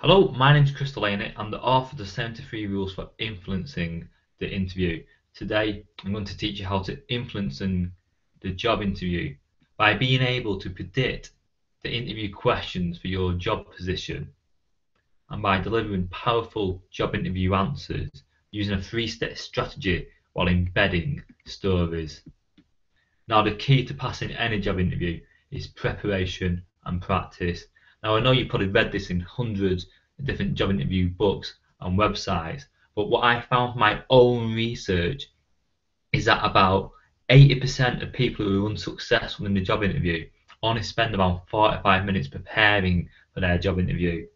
Hello, my name is Delaney. I'm the author of the 73 Rules for Influencing the Interview. Today, I'm going to teach you how to influence the job interview by being able to predict the interview questions for your job position and by delivering powerful job interview answers using a three-step strategy while embedding stories. Now, the key to passing any job interview is preparation and practice. Now, I know you probably read this in hundreds of different job interview books and websites, but what I found from my own research is that about 80% of people who are unsuccessful in the job interview only spend around 45 minutes preparing for their job interview,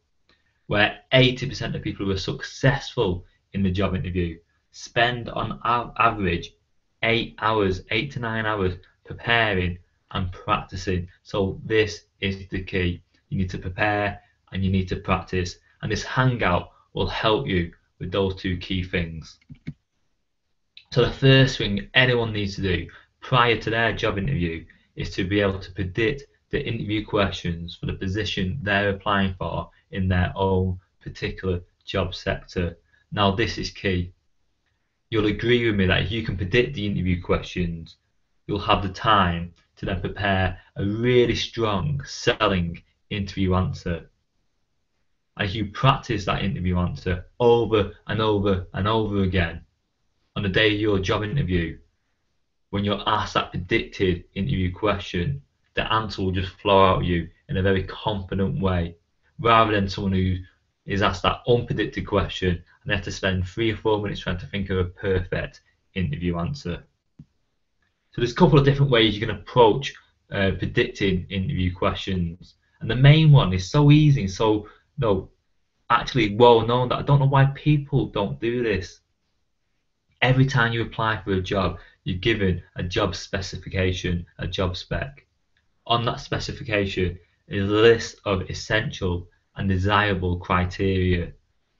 where 80% of people who are successful in the job interview spend on average 8 hours, 8 to 9 hours preparing and practicing. So this is the key. You need to prepare and you need to practice. And this hangout will help you with those two key things. So the first thing anyone needs to do prior to their job interview is to be able to predict the interview questions for the position they're applying for in their own particular job sector. Now this is key. You'll agree with me that if you can predict the interview questions, you'll have the time to then prepare a really strong selling interview answer. And if you practice that interview answer over and over and over again on the day of your job interview, when you're asked that predicted interview question, the answer will just flow out of you in a very confident way, rather than someone who is asked that unpredicted question and they have to spend 3 or 4 minutes trying to think of a perfect interview answer. So there's a couple of different ways you can approach predicting interview questions, and the main one is so easy and so actually well known that I don't know why people don't do this. Every time you apply for a job, you're given a job specification, a job spec. On that specification is a list of essential and desirable criteria,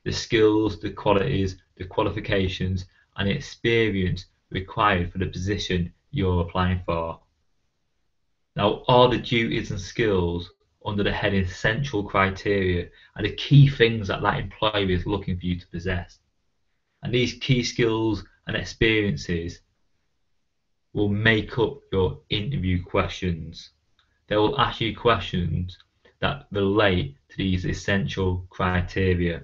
the skills, the qualities, the qualifications, and the experience required for the position you're applying for. Now, all the duties and skills under the heading essential criteria are the key things that employer is looking for you to possess. And these key skills and experiences will make up your interview questions. They will ask you questions that relate to these essential criteria.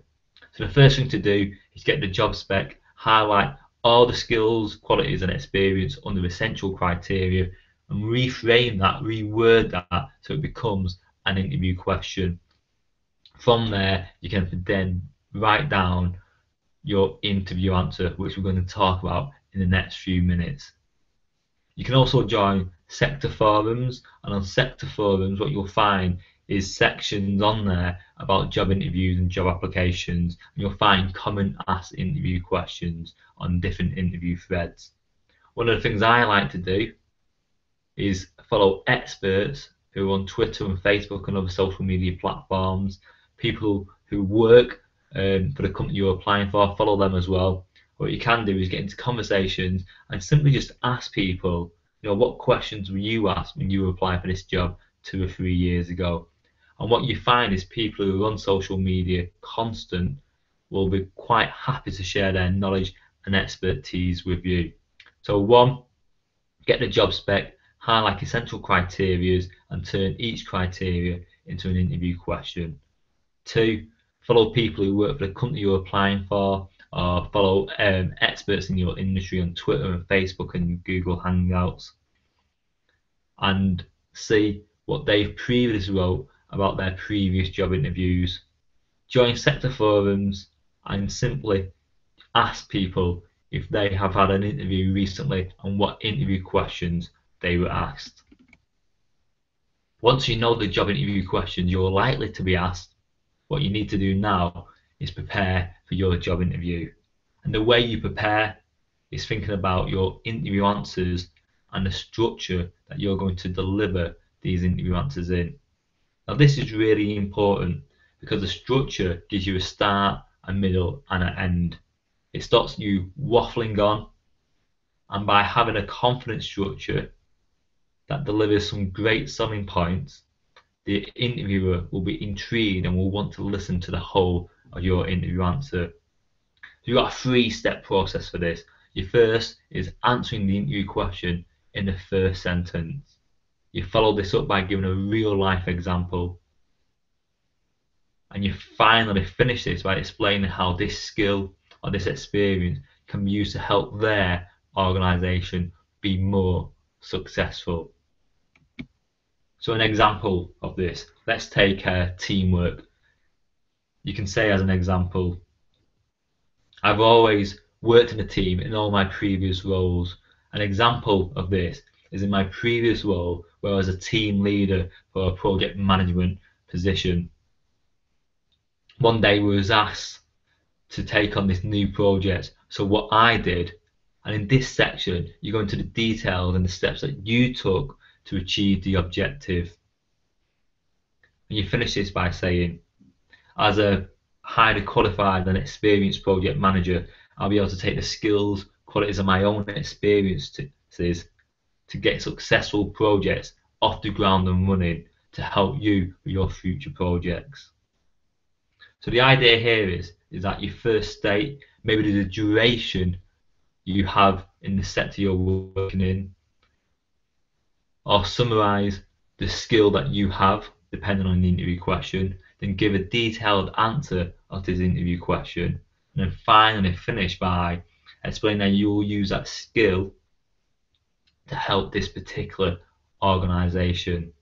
So the first thing to do is get the job spec, highlight all the skills, qualities and experience under essential criteria and reframe that, reword that so it becomes an interview question. From there, you can then write down your interview answer, which we're going to talk about in the next few minutes. You can also join sector forums, and on sector forums what you'll find is sections on there about job interviews and job applications, and you'll find common asked interview questions on different interview threads. One of the things I like to do is follow experts who are on Twitter and Facebook and other social media platforms, people who work for the company you're applying for, follow them as well. What you can do is get into conversations and simply just ask people, what questions were you asked when you were applying for this job 2 or 3 years ago? And what you find is people who are on social media constant will be quite happy to share their knowledge and expertise with you. So 1, get the job spec, highlight essential criteria and turn each criteria into an interview question. 2, follow people who work for the company you're applying for, or follow experts in your industry on Twitter and Facebook and Google Hangouts, and see what they've previously wrote about their previous job interviews. Join sector forums and simply ask people if they have had an interview recently and what interview questions they were asked. Once you know the job interview questions you're likely to be asked, what you need to do now is prepare for your job interview. And the way you prepare is thinking about your interview answers and the structure that you're going to deliver these interview answers in. Now this is really important because the structure gives you a start, a middle and an end. It stops you waffling on, and by having a confident structure that delivers some great selling points, the interviewer will be intrigued and will want to listen to the whole of your interview answer. So you've got a 3-step process for this. Your first is answering the interview question in the first sentence. You follow this up by giving a real life example. And you finally finish this by explaining how this skill or this experience can be used to help their organisation be more successful. So an example of this, let's take teamwork. You can say as an example, I've always worked in a team in all my previous roles. An example of this is in my previous role where I was a team leader for a project management position. One day we was asked to take on this new project. So what I did, and in this section, you go into the details and the steps that you took to achieve the objective. And you finish this by saying, as a highly qualified and experienced project manager, I'll be able to take the skills, qualities of my own experiences to get successful projects off the ground and running to help you with your future projects. So the idea here is that you first state maybe the duration you have in the sector you're working in, or summarise the skill that you have depending on the interview question, then give a detailed answer of this interview question, and then finally finish by explaining how you will use that skill to help this particular organisation.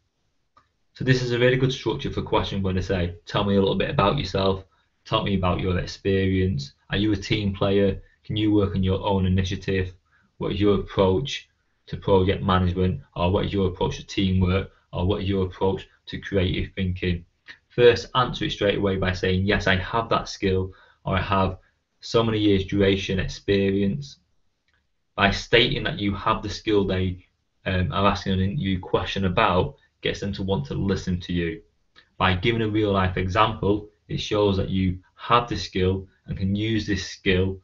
So this is a really good structure for questions where they say, tell me a little bit about yourself, tell me about your experience, are you a team player, can you work on your own initiative, what is your approach to project management, or what is your approach to teamwork, or what is your approach to creative thinking. First, answer it straight away by saying, yes, I have that skill, or I have so many years duration experience. By stating that you have the skill they are asking an interview question about, gets them to want to listen to you. By giving a real life example, it shows that you have the skill and can use this skill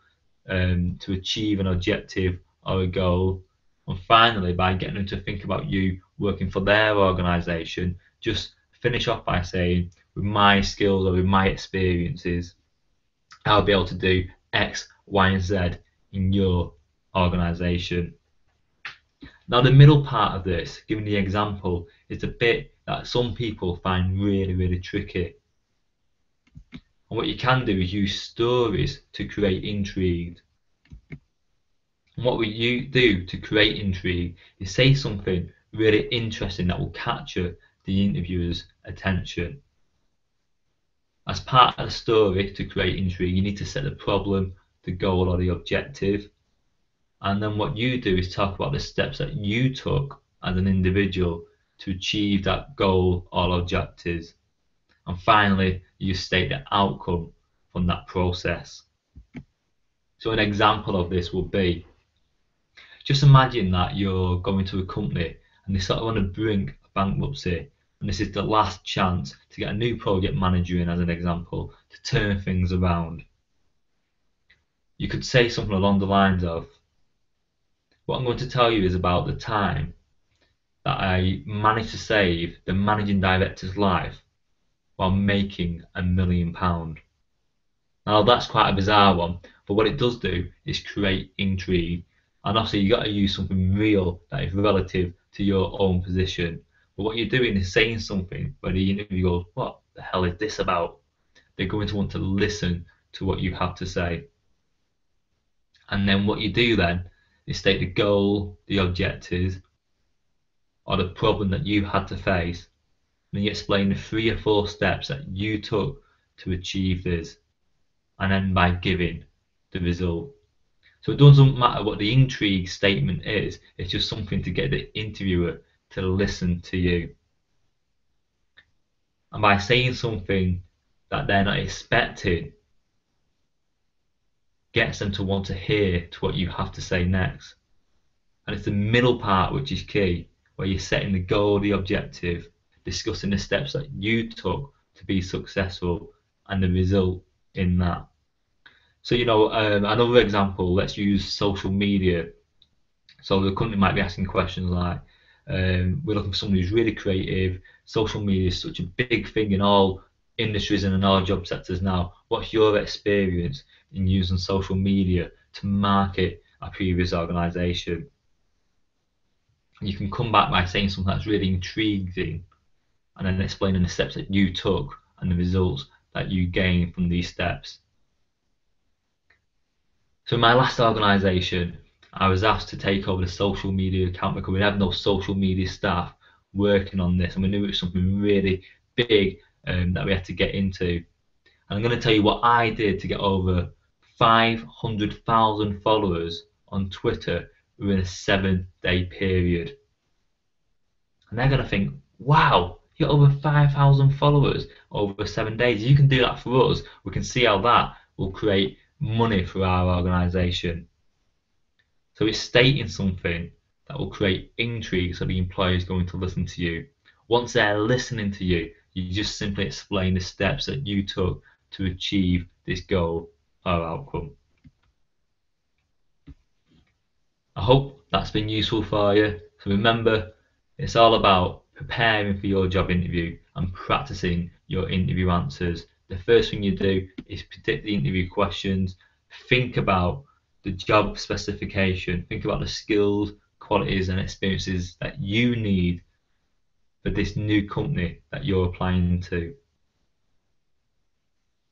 to achieve an objective or a goal. And finally, by getting them to think about you working for their organisation, just finish off by saying, with my skills or with my experiences, I'll be able to do X, Y, and Z in your organisation. Now the middle part of this, giving the example, is the bit that some people find really, really tricky. And what you can do is use stories to create intrigue. And what you do to create intrigue is say something really interesting that will capture the interviewer's attention. As part of the story to create intrigue, you need to set the problem, the goal, or the objective. And then what you do is talk about the steps that you took as an individual to achieve that goal or objectives. And finally, you state the outcome from that process. So an example of this would be, just imagine that you're going to a company and they sort of on the brink of bankruptcy, and this is the last chance to get a new project manager in, as an example, to turn things around. You could say something along the lines of, what I'm going to tell you is about the time that I managed to save the managing director's life while making £1 million. Now that's quite a bizarre one, but what it does do is create intrigue. And obviously you've got to use something real that is relative to your own position. But what you're doing is saying something where the interviewer goes, what the hell is this about? They're going to want to listen to what you have to say. And then what you do then is state the goal, the objectives, or the problem that you had to face. And you explain the 3 or 4 steps that you took to achieve this, and then by giving the result. So it doesn't matter what the intrigue statement is, it's just something to get the interviewer to listen to you. And by saying something that they're not expecting, gets them to want to hear to what you have to say next. And it's the middle part which is key, where you're setting the goal, the objective, discussing the steps that you took to be successful and the result in that. So, another example, let's use social media. So the company might be asking questions like, we're looking for someone who's really creative social media is such a big thing in all industries and in all job sectors now. What's your experience in using social media to market a previous organisation? You can come back by saying something that's really intriguing and then explaining the steps that you took and the results that you gained from these steps. So in my last organisation, I was asked to take over the social media account because we had no social media staff working on this, and we knew it was something really big that we had to get into. And I'm going to tell you what I did to get over 500,000 followers on Twitter within a 7-day period. And they're going to think, wow, you got over 5,000 followers over 7 days. You can do that for us. We can see how that will create money for our organisation. So it's stating something that will create intrigue so the employer is going to listen to you. Once they're listening to you, you just simply explain the steps that you took to achieve this goal or outcome. I hope that's been useful for you. So remember, it's all about preparing for your job interview and practicing your interview answers. The first thing you do is predict the interview questions. Think about the job specification. Think about the skills, qualities, and experiences that you need for this new company that you're applying to.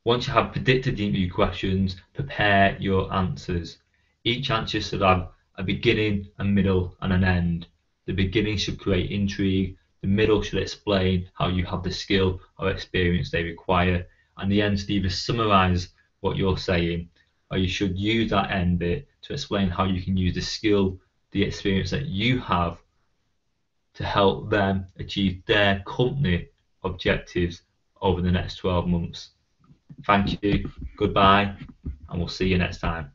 Once you have predicted the interview questions, prepare your answers. Each answer should have a beginning, a middle, and an end. The beginning should create intrigue, the middle should explain how you have the skill or experience they require, and the end should either summarise what you're saying, or you should use that end bit to explain how you can use the skill, the experience that you have to help them achieve their company objectives over the next 12 months. Thank you, goodbye, and we'll see you next time.